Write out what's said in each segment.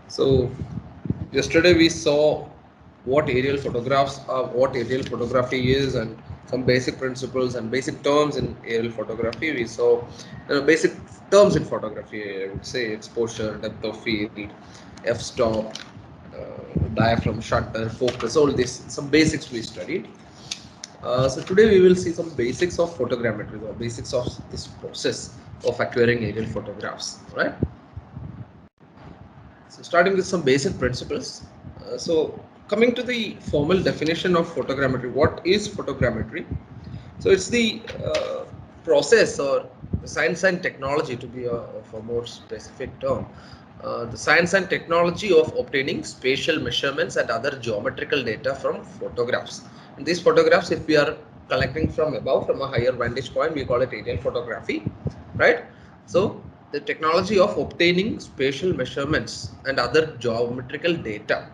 So yesterday we saw what aerial photographs are, what aerial photography is, and some basic principles and basic terms in aerial photography. We saw basic terms in photography. I would say exposure, depth of field, f-stop, diaphragm, shutter, focus. All this, some basics we studied. So today we will see some basics of photogrammetry, or basics of this process of acquiring aerial photographs. Right. So starting with some basic principles. So coming to the formal definition of photogrammetry, what is photogrammetry? So it's the process or science and technology, to be of a more specific term. The science and technology of obtaining spatial measurements and other geometrical data from photographs. And these photographs, if we are collecting from above, from a higher vantage point, we call it aerial photography, right? So the technology of obtaining spatial measurements and other geometrical data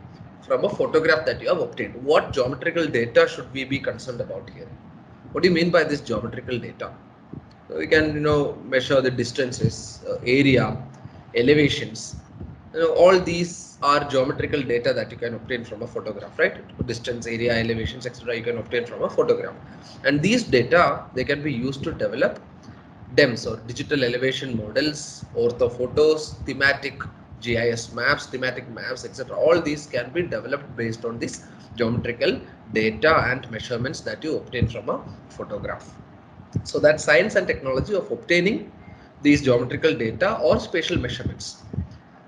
from a photograph that you have obtained. What geometrical data should we be concerned about here? What do you mean by this geometrical data? So we can measure the distances, area, elevations. All these are geometrical data that you can obtain from a photograph, right? Distance, area, elevations, etc. you can obtain from a photograph. And these data, they can be used to develop DEMS, or digital elevation models, orthophotos, thematic GIS maps, thematic maps, etc. All these can be developed based on this geometrical data and measurements that you obtain from a photograph. So that science and technology of obtaining these geometrical data or spatial measurements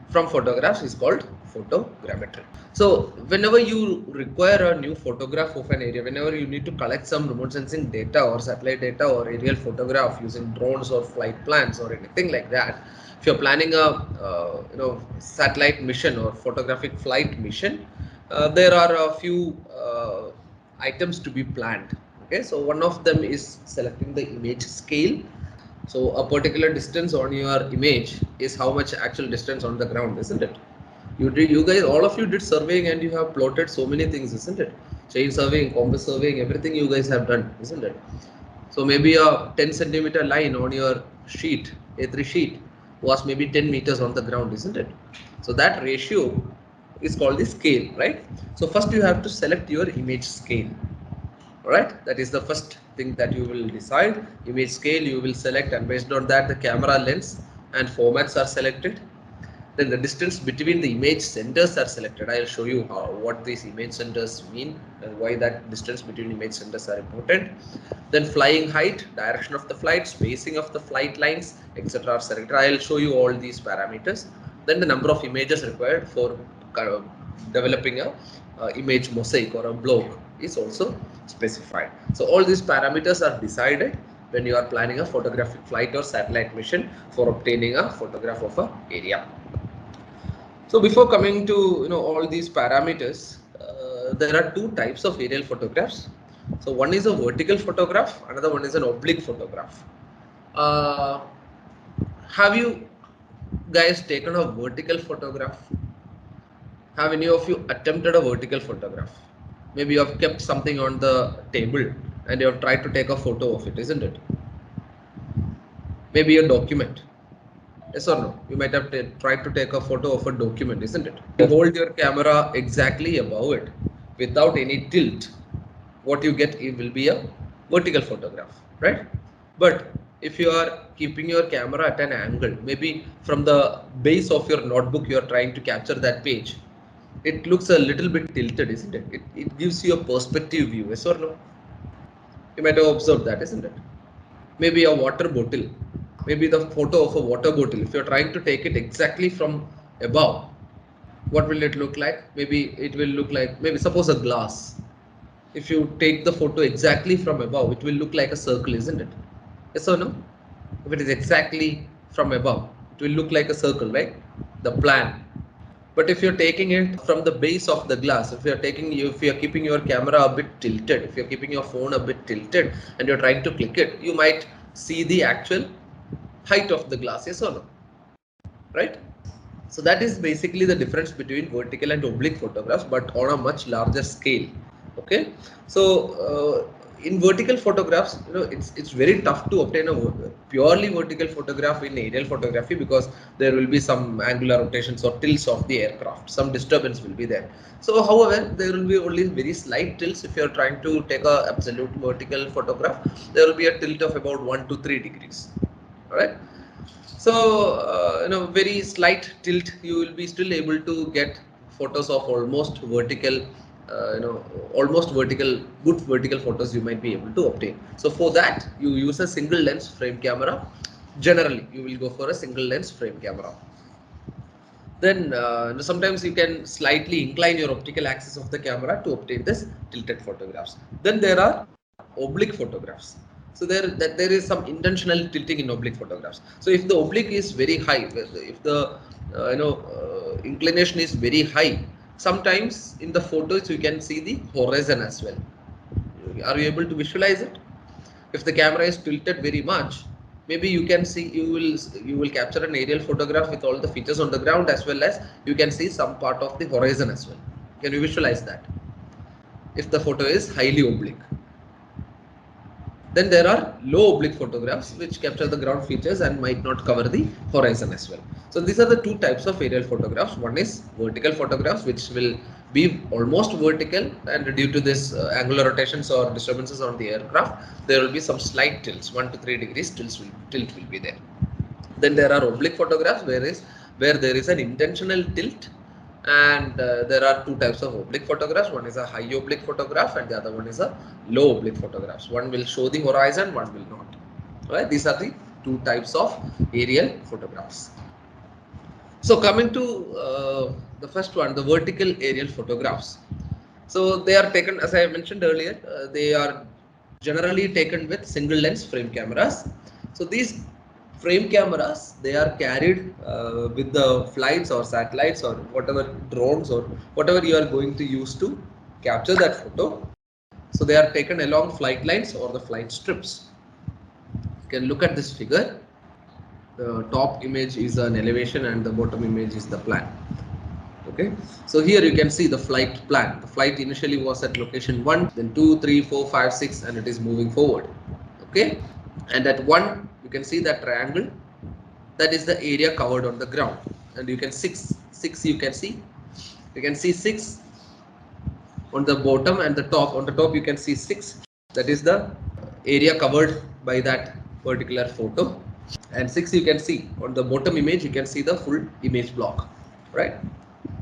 from photographs is called photogrammetry. So whenever you require a new photograph of an area, whenever you need to collect some remote sensing data or satellite data or aerial photograph using drones or flight plans or anything like that, if you're planning a satellite mission or photographic flight mission, there are a few items to be planned. Okay, so one of them is selecting the image scale. So a particular distance on your image is how much actual distance on the ground, isn't it? You guys, all of you did surveying and you have plotted so many things, isn't it? Chain surveying, compass surveying, everything you guys have done, isn't it? So maybe a 10 centimeter line on your sheet, A3 sheet, was maybe 10 meters on the ground, isn't it? So that ratio is called the scale, right? So first you have to select your image scale. Alright, that is the first thing that you will decide. Image scale you will select, and based on that the camera lens and formats are selected. Then the distance between the image centers are selected. I will show you what these image centers mean and why that distance between image centers are important. Then flying height, direction of the flight, spacing of the flight lines, etc. are selected. I will show you all these parameters. Then the number of images required for developing a image mosaic or a block is also specified. So all these parameters are decided when you are planning a photographic flight or satellite mission for obtaining a photograph of a area. So before coming to all these parameters, there are two types of aerial photographs. So one is a vertical photograph, another one is an oblique photograph. Uh, have you guys taken a vertical photograph? Have any of you attempted a vertical photograph? Maybe you have kept something on the table and you have tried to take a photo of it, isn't it? Maybe a document. Yes or no? You might have tried to take a photo of a document, isn't it? You hold your camera exactly above it without any tilt. What you get will be a vertical photograph, right? But if you are keeping your camera at an angle, maybe from the base of your notebook you are trying to capture that page, it looks a little bit tilted, isn't it? It gives you a perspective view, yes or no? You might have observed that, isn't it? Maybe a water bottle, maybe the photo of a water bottle, if you're trying to take it exactly from above, what will it look like? Maybe it will look like, maybe suppose a glass. If you take the photo exactly from above, it will look like a circle, isn't it? Yes or no? If it is exactly from above, it will look like a circle, right? The plan. But if you're taking it from the base of the glass, if you're keeping your camera a bit tilted, if you're keeping your phone a bit tilted and you're trying to click it, you might see the actual height of the glass, yes or no? Right? So that is basically the difference between vertical and oblique photographs, but on a much larger scale. Okay, so in vertical photographs, it's very tough to obtain a purely vertical photograph in aerial photography, because there will be some angular rotations or tilts of the aircraft, some disturbance will be there. So however, there will be only very slight tilts. If you're trying to take a absolute vertical photograph, there will be a tilt of about 1 to 3 degrees. All right. So very slight tilt, you will be still able to get photos of almost vertical, almost vertical, good vertical photos you might be able to obtain. So for that, you use a single lens frame camera. Generally, you will go for a single lens frame camera. Then sometimes you can slightly incline your optical axis of the camera to obtain this tilted photographs. Then there are oblique photographs. So there is some intentional tilting in oblique photographs. So if the oblique is very high, if the inclination is very high, sometimes in the photos you can see the horizon as well. Are you able to visualize it? If the camera is tilted very much, maybe you can see, you will capture an aerial photograph with all the features on the ground, as well as you can see some part of the horizon as well. Can you visualize that if the photo is highly oblique? Then there are low oblique photographs which capture the ground features and might not cover the horizon as well. So these are the two types of aerial photographs. One is vertical photographs, which will be almost vertical, and due to this angular rotations or disturbances on the aircraft, there will be some slight tilts, 1 to 3 degrees tilt will be there. Then there are oblique photographs, where there is an intentional tilt, and there are two types of oblique photographs. One is a high oblique photograph and the other one is a low oblique photographs. One will show the horizon, one will not. Right? These are the two types of aerial photographs. So coming to the first one, the vertical aerial photographs. So they are taken, as I mentioned earlier, they are generally taken with single lens frame cameras. So these frame cameras, they are carried with the flights or satellites or whatever, drones or whatever you are going to use to capture that photo. So they are taken along flight lines or the flight strips. You can look at this figure. The top image is an elevation and the bottom image is the plan. Okay, so here you can see the flight plan. The flight initially was at location 1, then 2, 3, 4, 5, 6, and it is moving forward. Okay, and at 1 you can see that triangle, that is the area covered on the ground, and you can 6 you can see 6 on the bottom, and the top, on the top you can see 6, that is the area covered by that particular photo, and 6 you can see on the bottom image, you can see the full image block, right?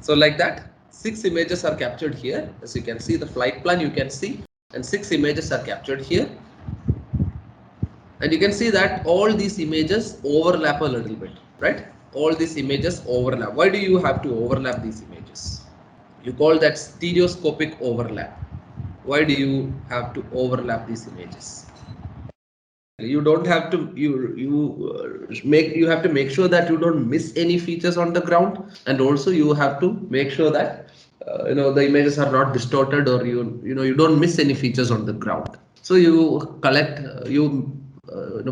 So like that, 6 images are captured here. As you can see, the flight plan you can see, and 6 images are captured here. And you can see that all these images overlap a little bit, right? All these images overlap. Why do you have to overlap these images? You call that stereoscopic overlap. Why do you have to overlap these images? You don't have to, you have to make sure that you don't miss any features on the ground, and also you have to make sure that the images are not distorted, or you don't miss any features on the ground. So you collect,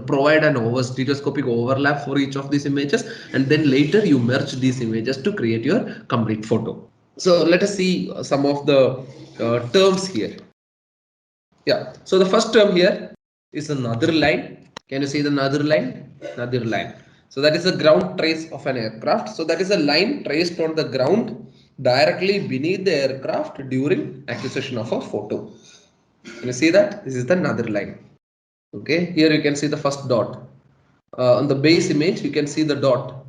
provide an stereoscopic overlap for each of these images, and then later you merge these images to create your complete photo. So let us see some of the terms here. Yeah, so the first term here is a nadir line. Can you see the nadir line? Nadir line. So that is the ground trace of an aircraft. So that is a line traced on the ground directly beneath the aircraft during acquisition of a photo. Can you see that? This is the nadir line. Okay, here you can see the first dot. On the base image, you can see the dot.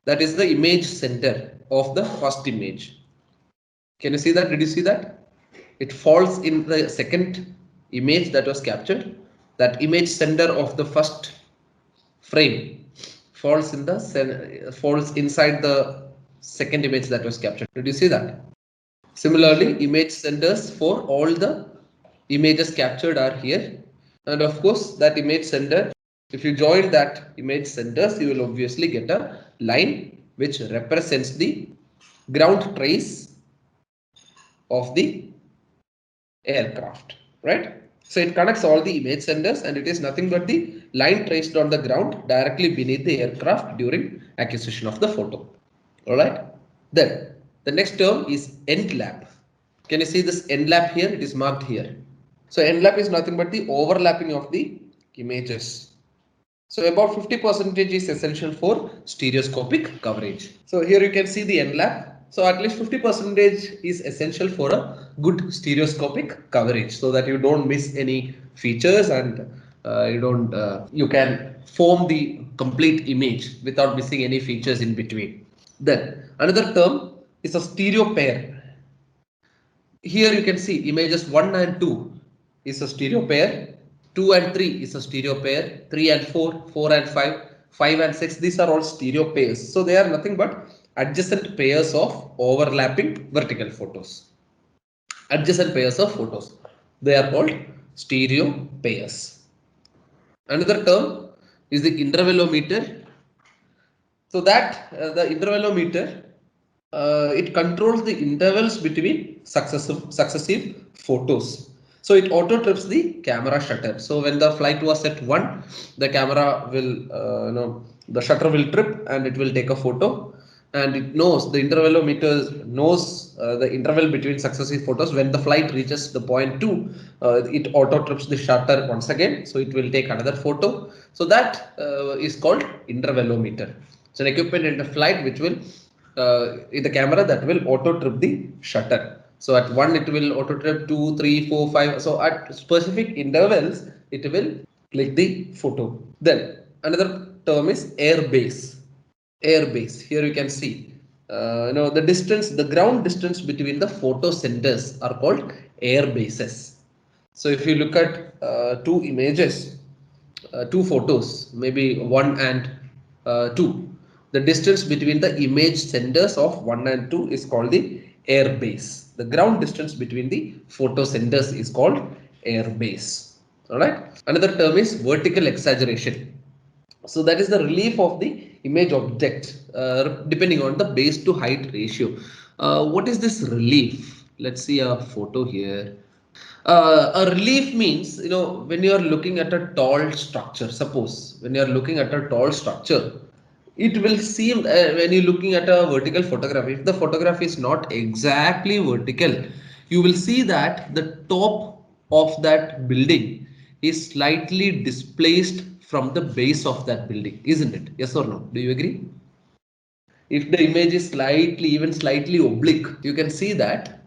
That is the image center of the first image. Can you see that? Did you see that? It falls in the second image that was captured. That image center of the first frame falls inside the second image that was captured. Did you see that? Similarly, image centers for all the images captured are here, and of course that image center, if you join that image centers, you will obviously get a line which represents the ground trace of the aircraft, right? So it connects all the image centers, and it is nothing but the line traced on the ground directly beneath the aircraft during acquisition of the photo. All right. Then the next term is end lap. Can you see this end lap here? It is marked here. So enlap is nothing but the overlapping of the images. So about 50% is essential for stereoscopic coverage. So here you can see the enlap. So at least 50% is essential for a good stereoscopic coverage, so that you don't miss any features and you can form the complete image without missing any features in between. Then another term is a stereo pair. Here you can see images 1 and 2 is a stereo pair, 2 and 3 is a stereo pair, 3 and 4, 4 and 5, 5 and 6, these are all stereo pairs. So they are nothing but adjacent pairs of overlapping vertical photos. Adjacent pairs of photos. They are called stereo pairs. Another term is the intervalometer. So that the intervalometer, it controls the intervals between successive photos. So it auto trips the camera shutter. So when the flight was at 1, the camera will the shutter will trip and it will take a photo, and it knows, the intervalometer knows the interval between successive photos. When the flight reaches the point 2, it auto trips the shutter once again, so it will take another photo. So that is called intervalometer. It's an equipment in the flight which will in the camera that will auto trip the shutter. So at 1 it will auto trip, 2, 3, 4, 5. So at specific intervals it will click the photo. Then another term is air base. Air base. Here you can see the distance, the ground distance between the photo centers are called air bases. So if you look at two images, two photos, maybe 1 and 2, the distance between the image centers of 1 and 2 is called the air base. The ground distance between the photo centers is called air base. Alright. Another term is vertical exaggeration. So that is the relief of the image object depending on the base to height ratio. What is this relief? Let's see a photo here. A relief means, when you are looking at a tall structure, suppose when you are looking at a tall structure, it will seem when you're looking at a vertical photograph, if the photograph is not exactly vertical, you will see that the top of that building is slightly displaced from the base of that building, isn't it? Yes or no? Do you agree? If the image is even slightly oblique, you can see that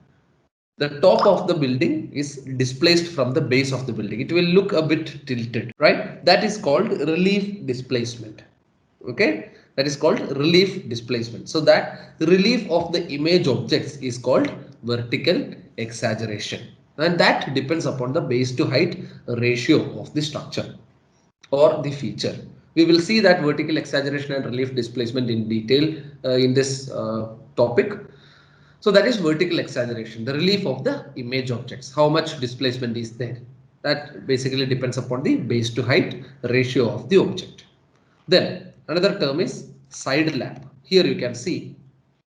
the top of the building is displaced from the base of the building. It will look a bit tilted, right? That is called relief displacement. Okay, that is called relief displacement. So that the relief of the image objects is called vertical exaggeration, and that depends upon the base to height ratio of the structure or the feature. We will see that vertical exaggeration and relief displacement in detail in this topic. So that is vertical exaggeration, the relief of the image objects. How much displacement is there? That basically depends upon the base to height ratio of the object. Then another term is side lap. Here you can see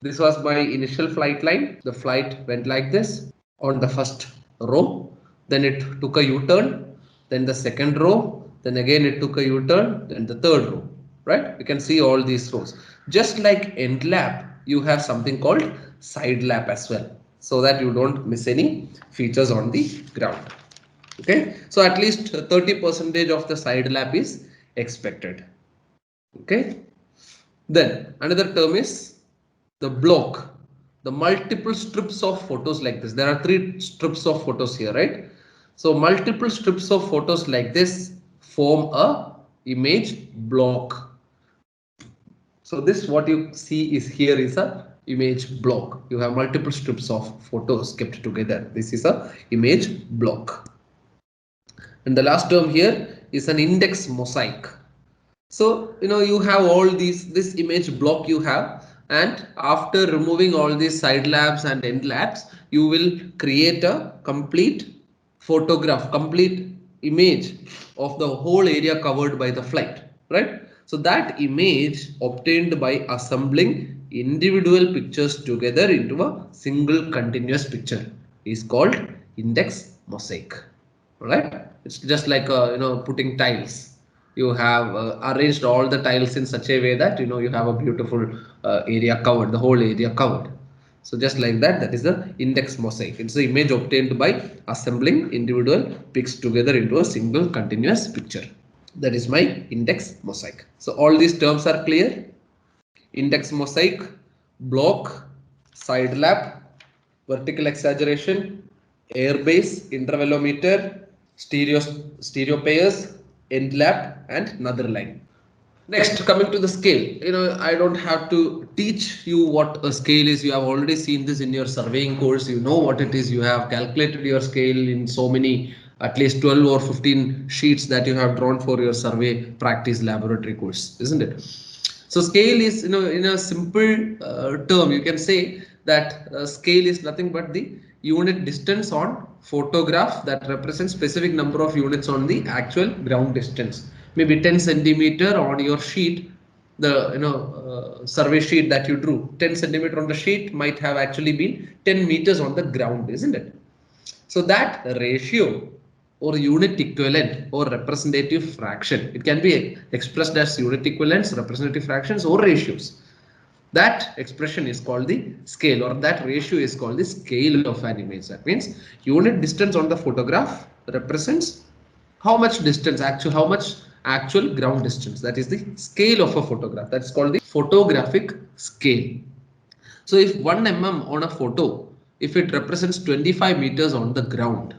this was my initial flight line. The flight went like this on the first row. Then it took a U-turn. Then the second row. Then again it took a U-turn. Then the third row. Right? You can see all these rows. Just like end lap, you have something called side lap as well, so that you don't miss any features on the ground. Okay, so at least 30% of the side lap is expected. Okay, then another term is the block, the multiple strips of photos like this. There are 3 strips of photos here, right? So multiple strips of photos like this form a image block. So this, what you see is here is a image block. You have multiple strips of photos kept together. This is a image block. And the last term here is an index mosaic. So you have all this image block you have, and after removing all these side labs and end labs, you will create a complete photograph, complete image of the whole area covered by the flight, right? So that image obtained by assembling individual pictures together into a single continuous picture is called index mosaic. All right, it's just like putting tiles. You have arranged all the tiles in such a way that you have a beautiful area covered, the whole area covered. So just like that, that is the index mosaic. It's the image obtained by assembling individual pics together into a single continuous picture. That is my index mosaic. So all these terms are clear. Index mosaic, block, side lap, vertical exaggeration, airbase, intervalometer, stereo pairs, end lap, and another line. Next, coming to the scale, I don't have to teach you what a scale is. You have already seen this in your surveying course. You know what it is. You have calculated your scale in so many, at least 12 or 15 sheets that you have drawn for your survey practice laboratory course, isn't it? So scale is, in a simple term, you can say that scale is nothing but the unit distance on photograph that represents specific number of units on the actual ground distance. Maybe 10 centimeter on your sheet, the survey sheet that you drew, 10 centimeter on the sheet might have actually been 10 meters on the ground, isn't it? So that ratio or unit equivalent or representative fraction, it can be expressed as unit equivalents, representative fractions, or ratios. That expression is called the scale, or that ratio is called the scale of an image. That means unit distance on the photograph represents how much distance, how much actual ground distance. That is the scale of a photograph. That's called the photographic scale. So if 1 mm on a photo, if it represents 25 meters on the ground,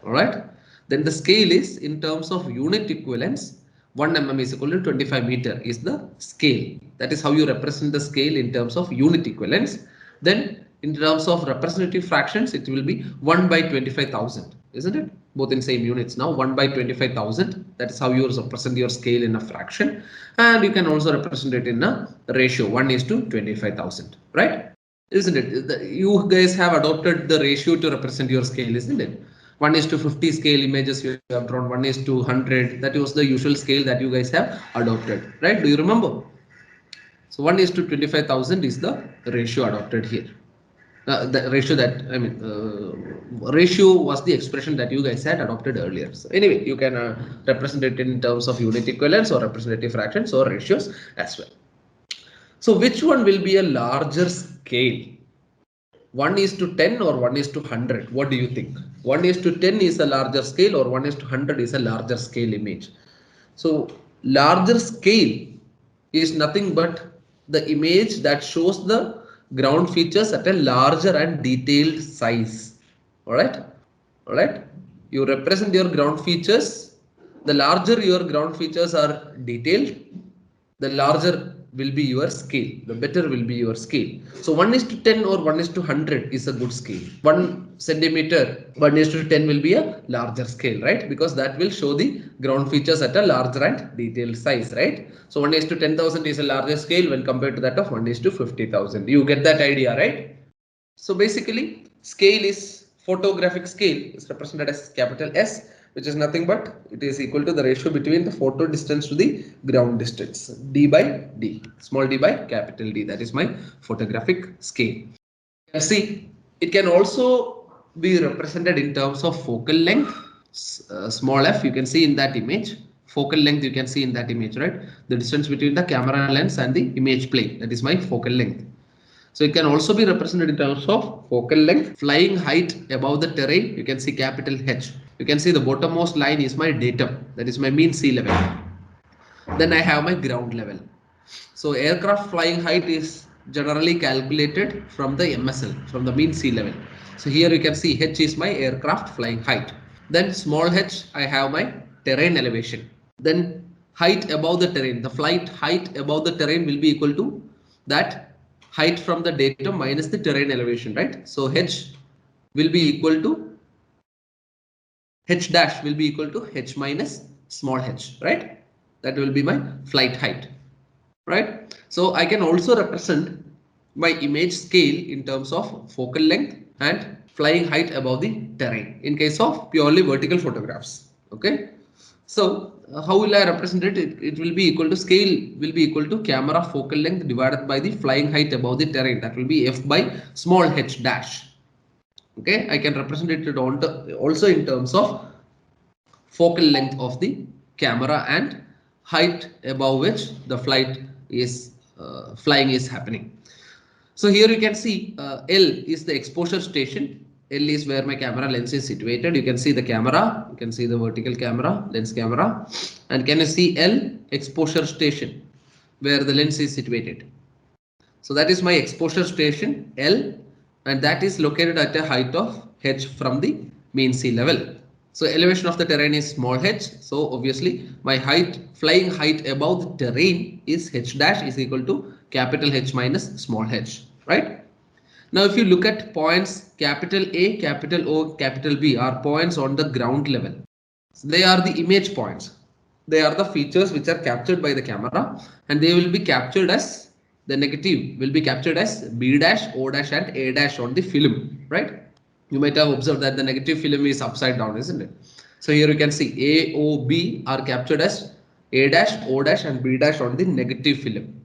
all right, then the scale is in terms of unit equivalence. 1 mm is equal to 25 meter is the scale. That is how you represent the scale in terms of unit equivalence. Then in terms of representative fractions, it will be 1 by 25,000, isn't it? Both in same units now, 1 by 25,000. That is how you represent your scale in a fraction. And you can also represent it in a ratio, 1 is to 25,000, right? Isn't it? You guys have adopted the ratio to represent your scale, isn't it? 1 is to 50 scale images you have drawn, 1 is to 100. That was the usual scale that you guys have adopted, right? Do you remember? So 1 is to 25,000 is the ratio adopted here. The ratio that, ratio was the expression that you guys had adopted earlier. So anyway, you can represent it in terms of unit equivalence or representative fractions or ratios as well. So which one will be a larger scale? 1 is to 10 or 1 is to 100? What do you think? 1 is to 10 is a larger scale or 1 is to 100 is a larger scale image? So larger scale is nothing but the image that shows the ground features at a larger and detailed size. Alright? Alright? You represent your ground features. The larger your ground features are detailed, the larger will be your scale, the better will be your scale. So 1 is to 10 or 1 is to 100 is a good scale. 1 centimeter, 1 is to 10 will be a larger scale, right? Because that will show the ground features at a larger and detailed size, right? So 1 is to 10,000 is a larger scale when compared to that of 1 is to 50,000. You get that idea, right? So basically, scale is photographic scale is represented as capital S, which is nothing but it is equal to the ratio between the photo distance to the ground distance, d by d, small d by capital D. That is my photographic scale. See, it can also be represented in terms of focal length, small f. You can see in that image. Focal length you can see in that image, right? The distance between the camera lens and the image plane. That is my focal length. So it can also be represented in terms of focal length, flying height above the terrain. You can see capital H. You can see the bottommost line is my datum. That is my mean sea level. Then I have my ground level. So aircraft flying height is generally calculated from the MSL, from the mean sea level. So here you can see H is my aircraft flying height. Then small h, I have my terrain elevation. Then height above the terrain, the flight height above the terrain will be equal to that height from the datum minus the terrain elevation, right? So h will be equal to h dash will be equal to h minus small h, right? That will be my flight height, right? So I can also represent my image scale in terms of focal length and flying height above the terrain in case of purely vertical photographs. Okay. So how will I represent it? It will be equal to, scale will be equal to camera focal length divided by the flying height above the terrain. That will be f by small h dash. Okay, I can represent it also in terms of focal length of the camera and height above which the flying is happening. So here you can see L is the exposure station. L is where my camera lens is situated. You can see the camera, you can see the vertical camera, lens camera, and can you see L exposure station where the lens is situated. So that is my exposure station L, and that is located at a height of h from the mean sea level. So elevation of the terrain is small h. So obviously my height, flying height above the terrain is h dash is equal to capital H minus small h, right? Now if you look at points capital A, capital O, capital B are points on the ground level. So they are the image points. They are the features which are captured by the camera, and they will be captured as the negative will be captured as B dash, O dash and A dash on the film, right? You might have observed that the negative film is upside down, isn't it? So here you can see A, O, B are captured as A dash, O dash and B dash on the negative film,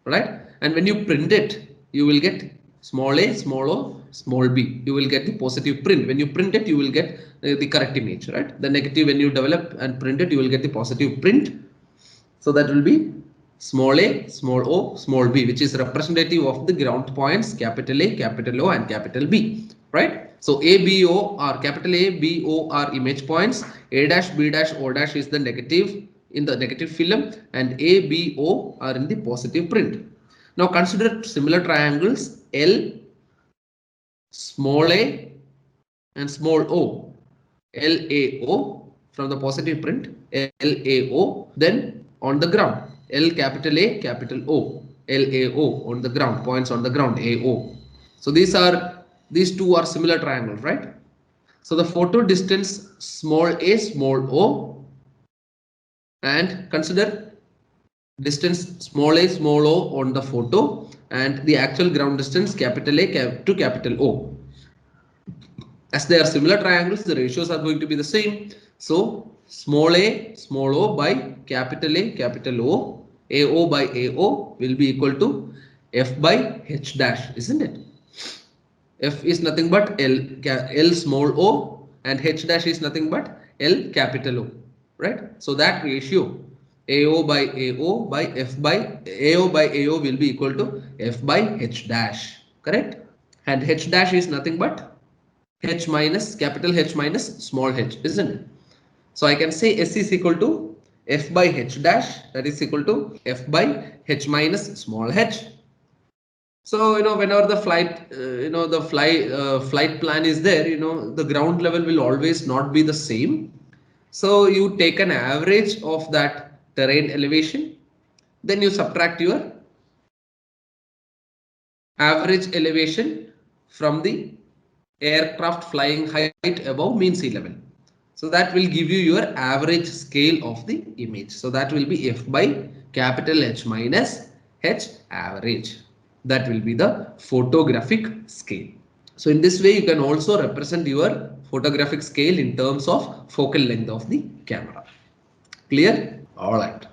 right? And when you print it, you will get small a, small o, small b. You will get the positive print. When you print it, you will get the correct image, right? The negative, when you develop and print it, you will get the positive print. So that will be small a, small o, small b, which is representative of the ground points capital A, capital O and capital B, right? So A, B, O are capital A, B, O are image points. A dash, B dash, O dash is the negative in the negative film, and A, B, O are in the positive print. Now consider similar triangles L, small a and small o. LAO from the positive print, LAO, then on the ground, L capital A, capital O, LAO on the ground, points on the ground, AO. So these two are similar triangles, right? So the photo distance small a, small o, and consider distance small a, small o on the photo, and the actual ground distance capital A to capital O. As they are similar triangles, the ratios are going to be the same. So small a, small o by capital A, capital O, AO by AO will be equal to F by H dash, isn't it? F is nothing but L small o, and H dash is nothing but L capital O, right? So that ratio AO by AO by F by AO by AO will be equal to F by H dash, correct? And H dash is nothing but H minus capital H minus small h, isn't it? So I can say S is equal to F by H dash, that is equal to F by H minus small h. So whenever the flight flight plan is there, the ground level will always not be the same. So you take an average of that terrain elevation, then you subtract your average elevation from the aircraft flying height above mean sea level. So that will give you your average scale of the image. So that will be F by capital H minus H average. That will be the photographic scale. So in this way, you can also represent your photographic scale in terms of focal length of the camera. Clear? All right.